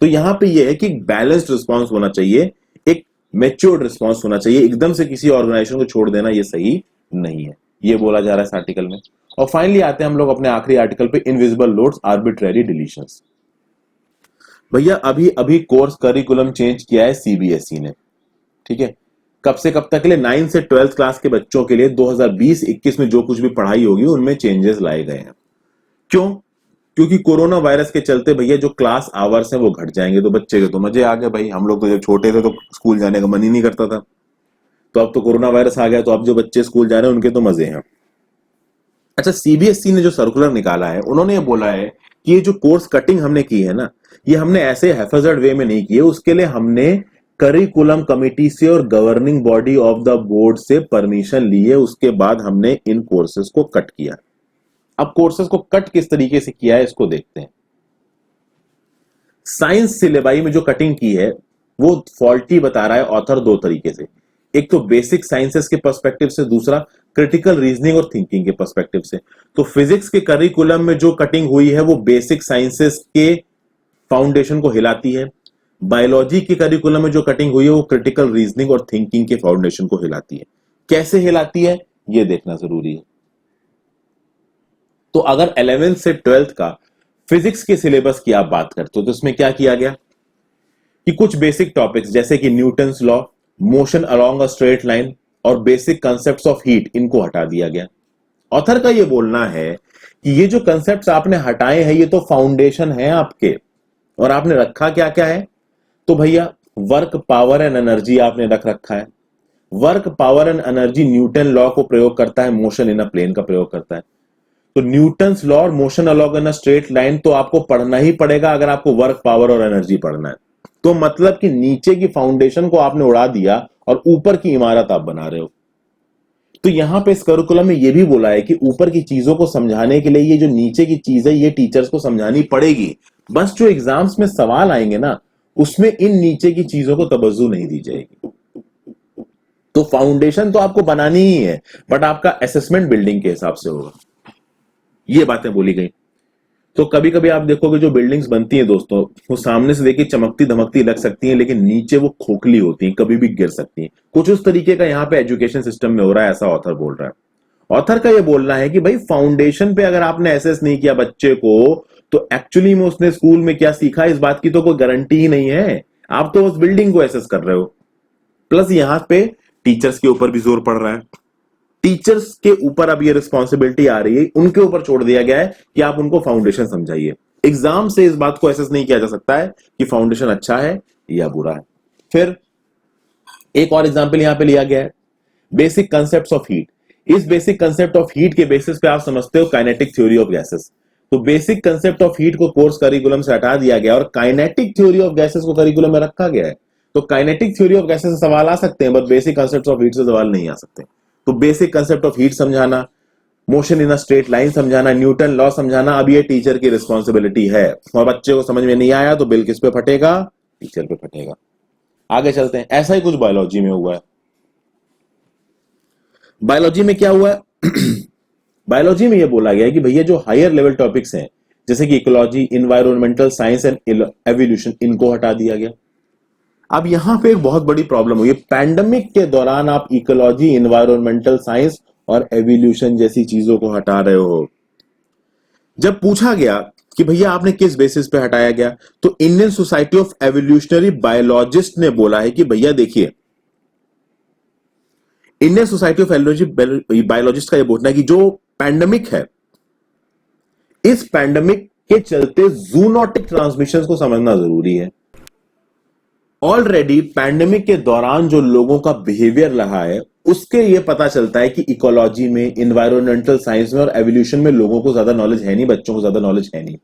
तो यहां पे ये है कि बैलेंस्ड रिस्पांस होना चाहिए, एक मैच्योर्ड रिस्पांस होना चाहिए। एकदम से किसी ऑर्गेनाइजेशन को छोड़ देना ये सही नहीं है, ये बोला जा रहा है इस आर्टिकल में। और फाइनली आते हैं हम लोग अपने आखिरी आर्टिकल पे, इनविजिबल लोड्स आर्बिट्रेरी डिलीशंस। भैया अभी अभी कोर्स करिकुलम चेंज किया है सीबीएसई ने, ठीक है। कब से कब तक के लिए? 9 से 12th क्लास के बच्चों के लिए 2020-21 में जो कुछ भी पढ़ाई होगी उनमें चेंजेस लाए गए हैं। क्यों? क्योंकि कोरोना वायरस के चलते भैया जो क्लास आवर्स हैं वो घट जाएंगे। तो बच्चे के तो मजे आ गए भाई, हम लोग तो जब छोटे थे तो स्कूल जाने का मन ही नहीं करता था। तो अब तो कोरोना वायरस आ गया, तो अब जो बच्चे स्कूल जा रहे हैं उनके तो मजे हैं। अच्छा, सीबीएसई ने जो सर्कुलर निकाला है, उन्होंने ये बोला है कि ये जो कोर्स कटिंग हमने की है ना, ये हमने ऐसे हैफेजर्ड वे में नहीं की है। उसके लिए हमने करिकुलम कमिटी से और governing body of the board से परमिशन ली है, उसके बाद हमने इन कोर्सेज को कट किया। अब कोर्सेज को कट किस तरीके से किया है इसको देखते हैं। साइंस सिलेबाई में जो कटिंग की है वो फॉल्टी बता रहा है ऑथर दो तरीके से। एक तो बेसिक साइंसेस के पर्सपेक्टिव से, दूसरा क्रिटिकल रीजनिंग और थिंकिंग के पर्सपेक्टिव से। तो फिजिक्स के करिकुलम में जो कटिंग हुई है वो बेसिक साइंसेस के फाउंडेशन को हिलाती है। बायोलॉजी के करिकुलम में जो कटिंग हुई है वो क्रिटिकल रीजनिंग और थिंकिंग के फाउंडेशन को हिलाती है। कैसे हिलाती है ये देखना जरूरी है। तो अगर 11th से 12th का फिजिक्स के सिलेबस की आप बात करते हो तो इसमें क्या किया गया कि कुछ बेसिक टॉपिक्स जैसे कि Newton's law, motion along a straight line और बेसिक कंसेप्ट्स ऑफ हीट, इनको हटा दिया गया। ऑथर का ये बोलना है कि ये जो कंसेप्ट्स आपने हटाए हैं ये तो फाउंडेशन है आपके, और आपने रखा क्या क्या है? तो भैया वर्क, पावर एंड एनर्जी आपने रख रखा है। Work, power and energy Newton law को प्रयोग करता है, मोशन इन अ प्लेन का प्रयोग करता है। तो न्यूटन्स लॉ और motion along in a straight line तो आपको पढ़ना ही पड़ेगा अगर आपको वर्क, पावर और एनर्जी पढ़ना है। तो मतलब कि नीचे की फाउंडेशन को आपने उड़ा दिया और ऊपर की इमारत आप बना रहे हो। तो यहां पे इस करिकुलम में यह भी बोला है कि ऊपर की चीजों को समझाने के लिए ये जो नीचे की चीज है ये टीचर्स को समझानी पड़ेगी। बस जो एग्जाम्स में सवाल आएंगे ना उसमें इन नीचे की चीजों को तवज्जो नहीं दी जाएगी। तो फाउंडेशन तो आपको बनानी ही है, बट आपका असेसमेंट बिल्डिंग के हिसाब से होगा। ये बातें बोली गई। तो कभी कभी आप देखोगे जो बिल्डिंग्स बनती हैं दोस्तों, वो सामने से देखिए चमकती धमकती लग सकती हैं, लेकिन नीचे वो खोखली होती हैं, कभी भी गिर सकती हैं। कुछ उस तरीके का यहाँ पे एजुकेशन सिस्टम में हो रहा है, ऐसा ऑथर बोल रहा है। ऑथर का ये बोलना है कि भाई फाउंडेशन पे अगर आपने एसेस नहीं किया बच्चे को, तो एक्चुअली में उसने स्कूल में क्या सीखा इस बात की तो कोई गारंटी ही नहीं है। आप तो उस बिल्डिंग को एसेस कर रहे हो। प्लस यहां पे टीचर्स के ऊपर भी जोर पड़ रहा है। टीचर्स के ऊपर अब ये रिस्पॉन्सिबिलिटी आ रही है, उनके ऊपर छोड़ दिया गया है कि आप उनको फाउंडेशन समझाइए। एग्जाम से इस बात को एसेस नहीं किया जा सकता है कि फाउंडेशन अच्छा है या बुरा है। फिर एक और एग्जांपल यहां पे लिया गया है, बेसिक कंसेप्ट्स ऑफ हीट। इस बेसिक कंसेप्ट ऑफ हीट के बेसिस पे आप समझते हो काइनेटिक थ्योरी ऑफ गैसेस। तो बेसिक कंसेप्ट ऑफ हीट को कोर्स करिकुलम से हटा दिया गया और काइनेटिक थ्योरी ऑफ गैसेस को करिकुलम में रखा गया है। तो काइनेटिक थ्योरी ऑफ गैसेस से सवाल आ सकते हैं, but basic concept of heat से सवाल नहीं आ सकते। तो बेसिक कंसेप्ट ऑफ हीट समझाना, motion in a straight line समझाना, न्यूटन लॉ समझाना, अब ये टीचर की रिस्पॉन्सिबिलिटी है। और बच्चे को समझ में नहीं आया तो बिल किस पे फटेगा? टीचर पे फटेगा। आगे चलते हैं। ऐसा ही कुछ बायोलॉजी में हुआ है। बायोलॉजी में क्या हुआ है? बायोलॉजी में यह बोला गया है कि भैया जो हायर लेवल टॉपिक्स हैं, जैसे कि ecology, environmental science and evolution, इनको हटा दिया गया। अब यहां पे एक बहुत बड़ी प्रॉब्लम हुई है। पैंडेमिक के दौरान आप इकोलॉजी, इन्वायरमेंटल साइंस और एवोल्यूशन जैसी चीजों को हटा रहे हो। जब पूछा गया कि भैया आपने किस बेसिस पे हटाया गया, तो Indian society of evolutionary biologist ने बोला है कि भैया देखिए, इंडियन सोसाइटी ऑफ बायोलॉजिस्ट का यह बोलना है कि जो पैंडेमिक है, इस पैंडेमिक के चलते जूनोटिक ट्रांसमिशन को समझना जरूरी है। ऑलरेडी पैंडेमिक के दौरान जो लोगों का बिहेवियर रहा है, उसके ये पता चलता है कि इकोलॉजी में, इन्वायरमेंटल साइंस में और एवोल्यूशन में लोगों को ज्यादा नॉलेज है नहीं, बच्चों को ज्यादा नॉलेज है नहीं।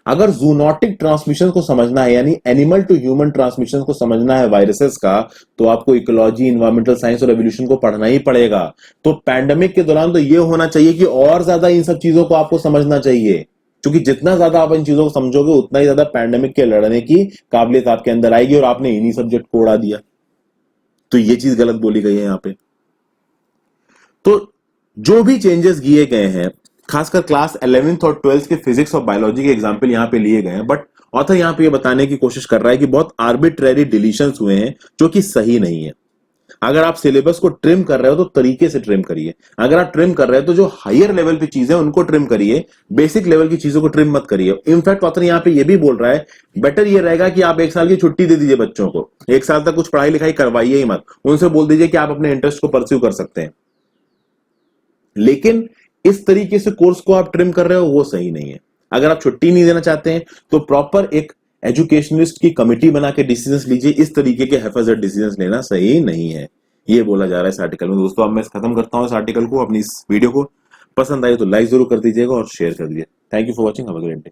अगर जूनोटिक ट्रांसमिशन को समझना है, यानी एनिमल टू ह्यूमन ट्रांसमिशन को समझना है वायरसेस का, तो आपको इकोलॉजी, इन्वायरमेंटल साइंस और एवोल्यूशन को पढ़ना ही पड़ेगा। तो पैंडेमिक के दौरान तो यह होना चाहिए कि और ज्यादा इन सब चीजों को आपको समझना चाहिए, क्योंकि जितना ज्यादा आप इन चीजों को समझोगे उतना ही ज्यादा पैंडेमिक के लड़ने की काबिलियत आपके अंदर आएगी, और आपने इन्हीं सब्जेक्ट को उड़ा दिया। तो ये चीज गलत बोली गई है यहां पे। तो जो भी चेंजेस किए गए हैं, खासकर क्लास 11th और 12th के फिजिक्स और बायोलॉजी के एग्जाम्पल यहां पे लिए गए हैं, बट ऑथर यहां पे ये बताने की कोशिश कर रहा है कि बहुत आर्बिट्रेरी डिलीशंस हुए हैं जो कि सही नहीं है। अगर आप सिलेबस को ट्रिम कर रहे हो तो तरीके से ट्रिम करिए। अगर आप ट्रिम कर रहे हो तो जो हायर लेवल पे चीजें उनको ट्रिम करिए, बेसिक लेवल की चीजों को ट्रिम मत करिए। इनफैक्ट ऑथर यहां पे ये भी बोल रहा है, बेटर ये रहेगा कि आप 1 साल की छुट्टी दे दीजिए बच्चों को, 1 साल तक कुछ पढ़ाई लिखाई करवाइए ही मत। उनसे बोल दीजिए कि आप अपने इंटरेस्ट को परस्यू कर सकते हैं, लेकिन इस तरीके से कोर्स को आप ट्रिम कर रहे हो वो सही नहीं है। अगर आप छुट्टी नहीं देना चाहते हैं तो प्रॉपर एक एजुकेशनिस्ट की कमिटी बना के डिसीजंस लीजिए। इस तरीके के हेफाजत डिसीजंस लेना सही नहीं है, ये बोला जा रहा है इस आर्टिकल में। दोस्तों अब मैं खत्म करता हूं इस आर्टिकल को। अपनी इस वीडियो को पसंद आई तो लाइक जरूर कर दीजिएगा और शेयर कर दीजिए। Thank you for watching, have a great day.